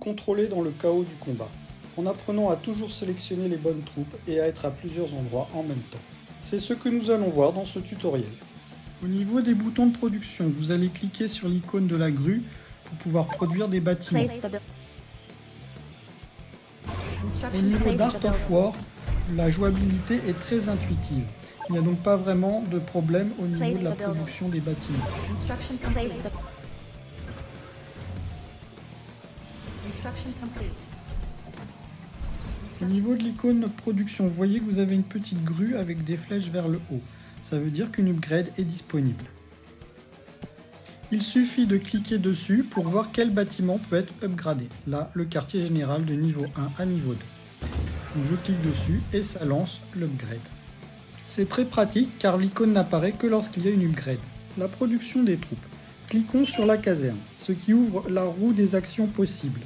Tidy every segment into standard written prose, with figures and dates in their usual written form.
contrôler dans le chaos du combat, en apprenant à toujours sélectionner les bonnes troupes et à être à plusieurs endroits en même temps. C'est ce que nous allons voir dans ce tutoriel. Au niveau des boutons de production, vous allez cliquer sur l'icône de la grue pour pouvoir produire des bâtiments. Au niveau d'Art of War, la jouabilité est très intuitive. Il n'y a donc pas vraiment de problème au niveau de la production des bâtiments. Au niveau de l'icône production, vous voyez que vous avez une petite grue avec des flèches vers le haut. Ça veut dire qu'une upgrade est disponible. Il suffit de cliquer dessus pour voir quel bâtiment peut être upgradé. Là, le quartier général de niveau 1 à niveau 2. Donc je clique dessus et ça lance l'upgrade. C'est très pratique car l'icône n'apparaît que lorsqu'il y a une upgrade. La production des troupes. Cliquons sur la caserne, ce qui ouvre la roue des actions possibles.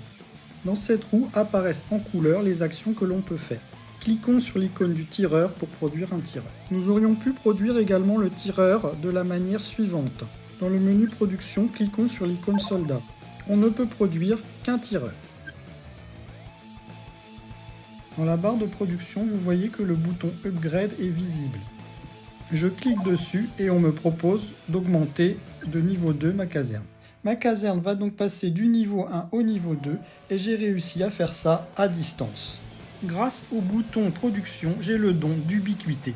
Dans cette roue apparaissent en couleur les actions que l'on peut faire. Cliquons sur l'icône du tireur pour produire un tireur. Nous aurions pu produire également le tireur de la manière suivante. Dans le menu production, cliquons sur l'icône soldat. On ne peut produire qu'un tireur. Dans la barre de production, vous voyez que le bouton Upgrade est visible. Je clique dessus et on me propose d'augmenter de niveau 2 ma caserne. Ma caserne va donc passer du niveau 1 au niveau 2 et j'ai réussi à faire ça à distance. Grâce au bouton production, j'ai le don d'ubiquité.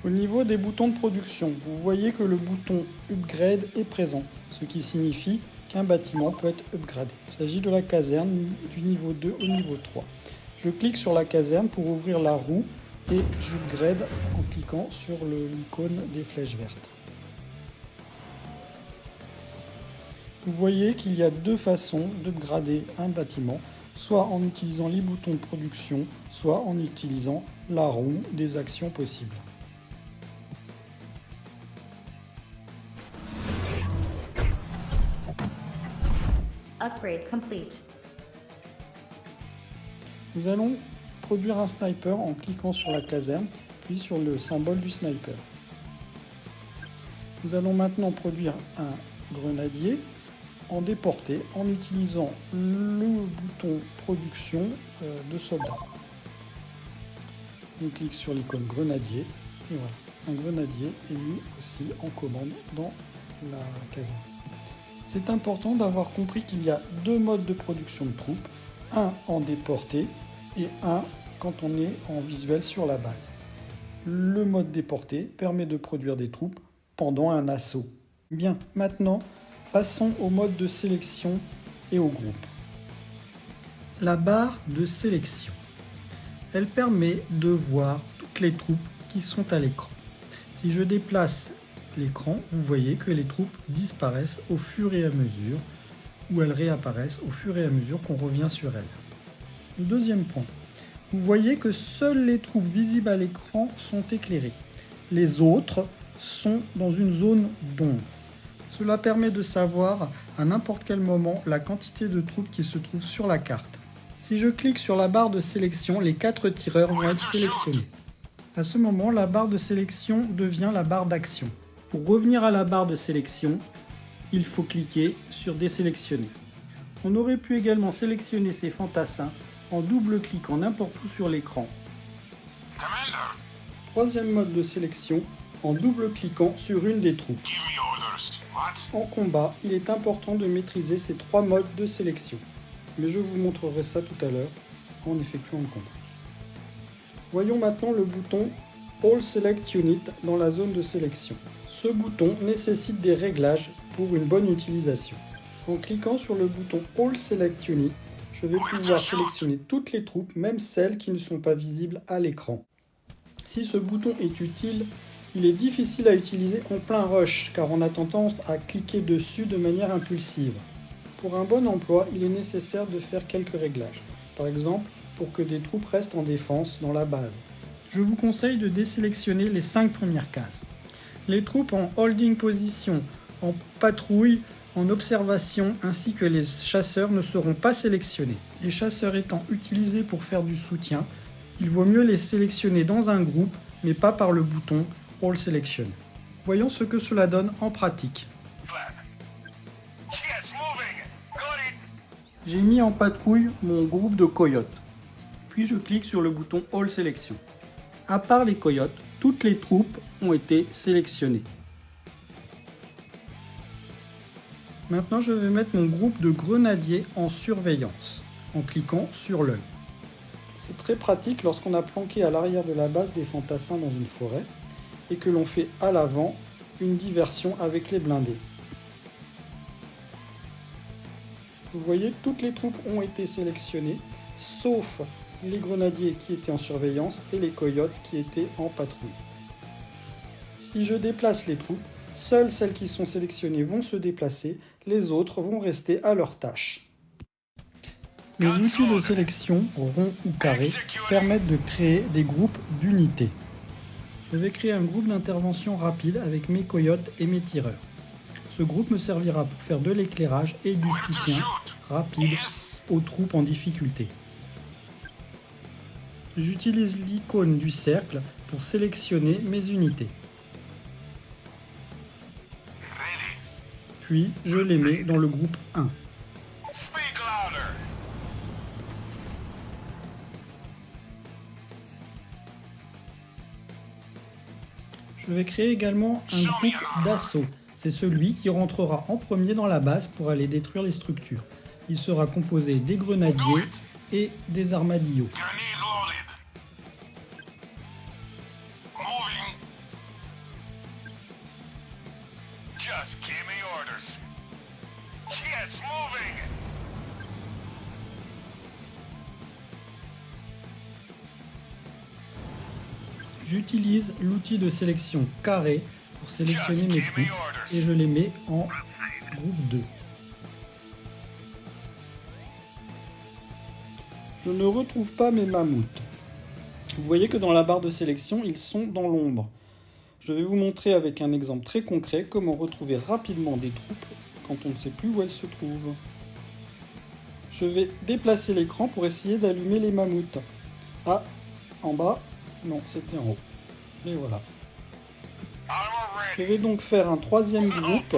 Au niveau des boutons de production, vous voyez que le bouton Upgrade est présent, ce qui signifie qu'un bâtiment peut être upgradé. Il s'agit de la caserne du niveau 2 au niveau 3. Je clique sur la caserne pour ouvrir la roue et j'upgrade en cliquant sur l'icône des flèches vertes. Vous voyez qu'il y a deux façons d'upgrader un bâtiment, soit en utilisant les boutons de production, soit en utilisant la roue des actions possibles. Upgrade complete. Nous allons produire un sniper en cliquant sur la caserne, puis sur le symbole du sniper. Nous allons maintenant produire un grenadier en déporté en utilisant le bouton production de soldat. On clique sur l'icône grenadier et voilà, un grenadier est mis aussi en commande dans la caserne. C'est important d'avoir compris qu'il y a deux modes de production de troupes, un en déporté et un quand on est en visuel sur la base. Le mode déporté permet de produire des troupes pendant un assaut. Bien, maintenant, passons au mode de sélection et au groupe. La barre de sélection. Elle permet de voir toutes les troupes qui sont à l'écran. Si je déplace l'écran, vous voyez que les troupes disparaissent au fur et à mesure, ou elles réapparaissent au fur et à mesure qu'on revient sur elles. Deuxième point. Vous voyez que seules les troupes visibles à l'écran sont éclairées. Les autres sont dans une zone d'ombre. Cela permet de savoir à n'importe quel moment la quantité de troupes qui se trouvent sur la carte. Si je clique sur la barre de sélection, les 4 tireurs vont être sélectionnés. À ce moment, la barre de sélection devient la barre d'action. Pour revenir à la barre de sélection, il faut cliquer sur désélectionner. On aurait pu également sélectionner ces fantassins en double-cliquant n'importe où sur l'écran. Troisième mode de sélection, en double-cliquant sur une des troupes. En combat, il est important de maîtriser ces 3 modes de sélection. Mais je vous montrerai ça tout à l'heure en effectuant le combat. Voyons maintenant le bouton All Select Unit dans la zone de sélection. Ce bouton nécessite des réglages pour une bonne utilisation. En cliquant sur le bouton All Select Unit, je vais pouvoir sélectionner toutes les troupes, même celles qui ne sont pas visibles à l'écran. Si ce bouton est utile, il est difficile à utiliser en plein rush car on a tendance à cliquer dessus de manière impulsive. Pour un bon emploi, il est nécessaire de faire quelques réglages. Par exemple, pour que des troupes restent en défense dans la base. Je vous conseille de désélectionner les 5 premières cases. Les troupes en holding position, en patrouille, en observation ainsi que les chasseurs ne seront pas sélectionnés. Les chasseurs étant utilisés pour faire du soutien, il vaut mieux les sélectionner dans un groupe mais pas par le bouton All Selection. Voyons ce que cela donne en pratique. j'ai mis en patrouille mon groupe de coyotes. Puis je clique sur le bouton All Selection. À part les coyotes, toutes les troupes ont été sélectionnées. Maintenant, je vais mettre mon groupe de grenadiers en surveillance en cliquant sur l'œil. C'est très pratique lorsqu'on a planqué à l'arrière de la base des fantassins dans une forêt et que l'on fait à l'avant une diversion avec les blindés. Vous voyez, toutes les troupes ont été sélectionnées, sauf les grenadiers qui étaient en surveillance et les coyotes qui étaient en patrouille. Si je déplace les troupes, seules celles qui sont sélectionnées vont se déplacer, les autres vont rester à leur tâche. Les outils de sélection, ronds ou carrés, permettent de créer des groupes d'unités. Je vais créer un groupe d'intervention rapide avec mes coyotes et mes tireurs. Ce groupe me servira pour faire de l'éclairage et du soutien rapide aux troupes en difficulté. J'utilise l'icône du cercle pour sélectionner mes unités. Puis je les mets dans le groupe 1. Je vais créer également un groupe d'assaut. C'est celui qui rentrera en premier dans la base pour aller détruire les structures. Il sera composé des grenadiers et des armadillos. Just give me orders. Yes, moving. J'utilise l'outil de sélection carré pour sélectionner mes troupes et je les mets en groupe 2. Je ne retrouve pas mes mammouths. Vous voyez que dans la barre de sélection, ils sont dans l'ombre. Je vais vous montrer avec un exemple très concret comment retrouver rapidement des troupes quand on ne sait plus où elles se trouvent. Je vais déplacer l'écran pour essayer d'allumer les mammouths. Ah, en bas, non, c'était en haut. Et voilà. Je vais donc faire un troisième groupe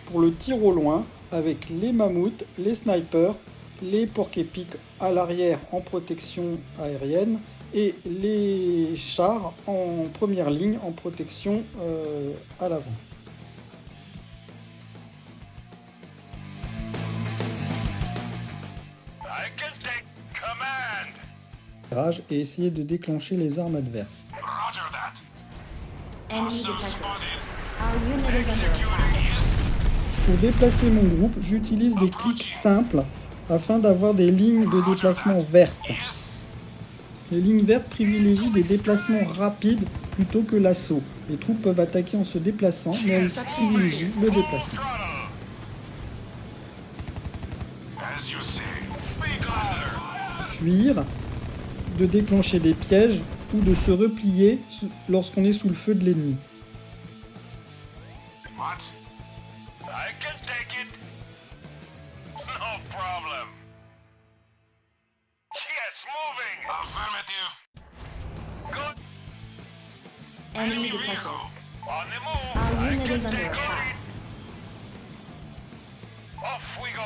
pour le tir au loin avec les mammouths, les snipers, les porc-épics à l'arrière en protection aérienne et les chars en première ligne en protection à l'avant. Et essayer de déclencher les armes adverses. Enemy detected. Our unit is under attack. Pour déplacer mon groupe, j'utilise des clics simples afin d'avoir des lignes de déplacement vertes. Les lignes vertes privilégient des déplacements rapides plutôt que l'assaut. Les troupes peuvent attaquer en se déplaçant, mais elles privilégient le déplacement. Fuir, de déclencher des pièges ou de se replier lorsqu'on est sous le feu de l'ennemi. Enemy detected. Our unit is under attack. Off we go.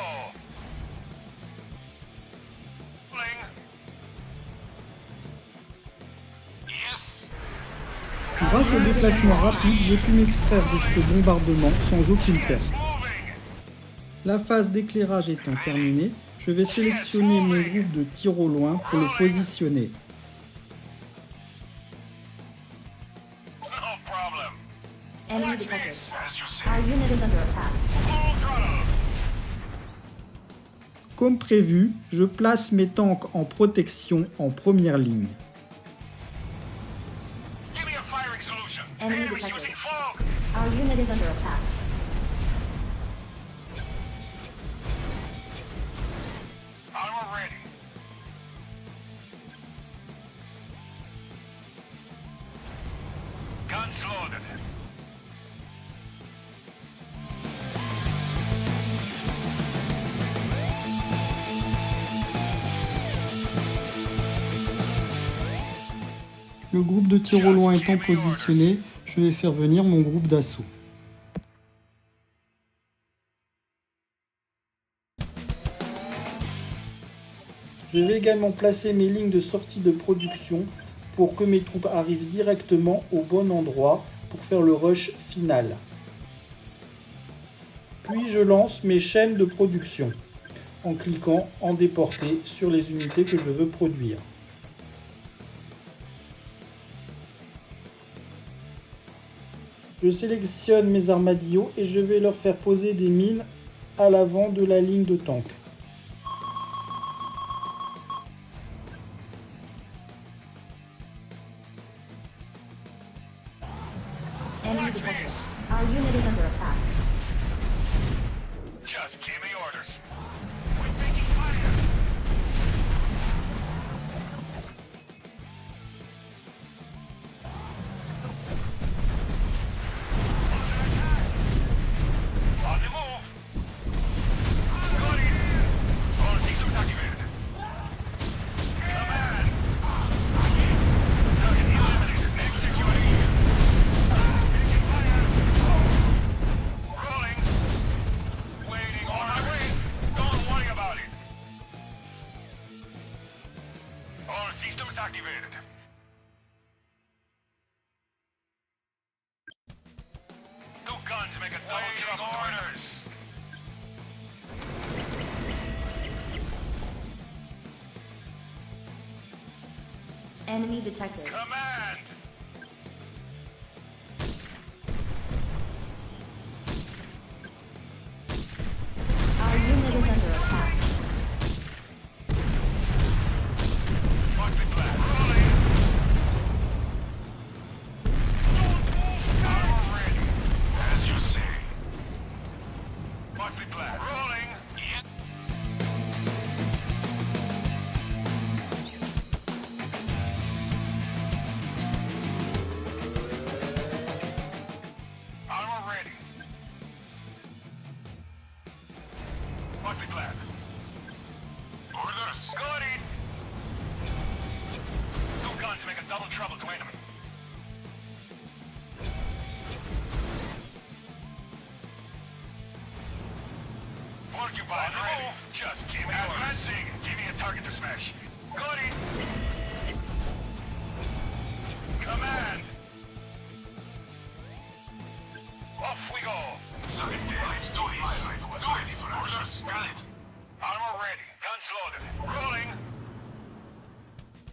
Grâce au déplacement rapide, j'ai pu m'extraire de ce bombardement sans aucune perte. La phase d'éclairage étant terminée, je vais sélectionner mon groupe de tir au loin pour le positionner. Enemy detected. Our unit is under attack. Comme prévu, je place mes tanks en protection en première ligne. Enemy detected. Our unit is under attack. Armor ready. Guns loaded. Le groupe de tir au loin étant positionné, je vais faire venir mon groupe d'assaut. Je vais également placer mes lignes de sortie de production pour que mes troupes arrivent directement au bon endroit pour faire le rush final. Puis je lance mes chaînes de production en cliquant en déporter sur les unités que je veux produire. Je sélectionne mes armadillos et je vais leur faire poser des mines à l'avant de la ligne de tank. Enemy detected. Our unit is under attack. Just give me orders. We're taking fire. On the move. Got it. All systems activated. Command. Target eliminated. Executing. Taking fire. Rolling. Waiting on my way. Don't worry about it. All systems activated. Two guns make a double trouble orders. Enemy detected. Command. Our unit is under attack. Moxley Black. Rolling. Armor ready. As you say. Moxley Black. Rolling. Yep. Armor ready. Moxley Black. Orders. Got it. Two guns make a double trouble to enemy. Porcupine ready. Just give me orders. Give me a target to smash. Got it. Command. Off we go. Let's do this. Do it. Orders. Got it. Armor ready. Guns loaded. Rolling.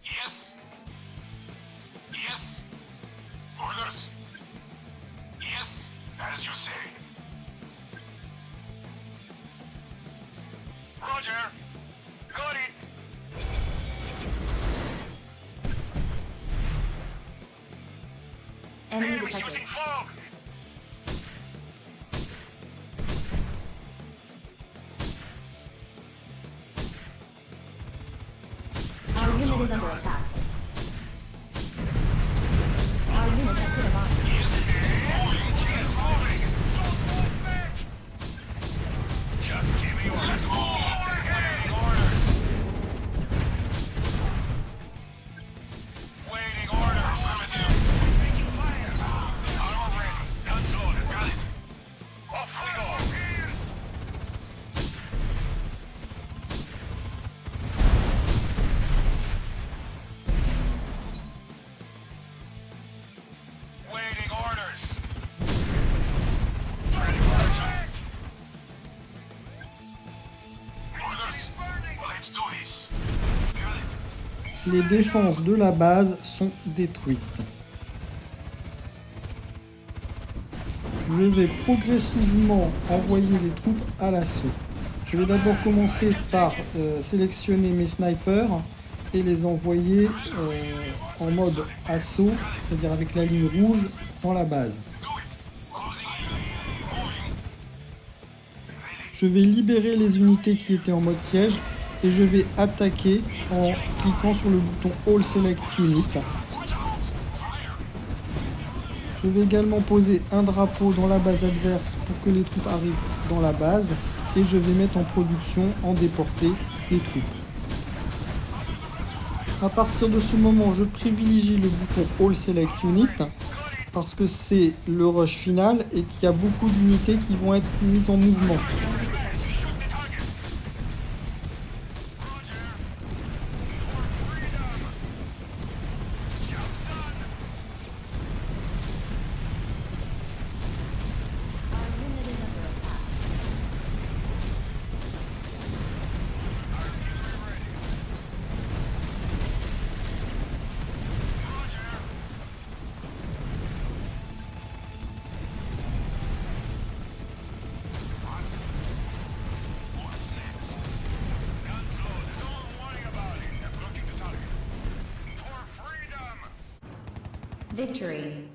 Yes. Yes. Orders. Yes. As you say. Roger. Got it. Enemy Enemy's detected. using fog. Our unit is under attack. Our unit has hit a bomb. Yes, moving. Don't move back. Just give me orders. Waiting orders. Waiting orders. Taking fire. Armor ready. Guns loaded. Got it. Off we go. Waiting orders. Ready for attack. Orders. Let's do this. Got it. Les défenses de la base sont détruites. Je vais progressivement envoyer les troupes à l'assaut. Je vais d'abord commencer par sélectionner mes snipers et les envoyer en mode assaut, c'est-à-dire avec la ligne rouge dans la base. Je vais libérer les unités qui étaient en mode siège et je vais attaquer en cliquant sur le bouton All Select Unit. Je vais également poser un drapeau dans la base adverse pour que les troupes arrivent dans la base et je vais mettre en production, en déporter les troupes. À partir de ce moment, je privilégie le bouton All Select Unit parce que c'est le rush final et qu'il y a beaucoup d'unités qui vont être mises en mouvement. Victory.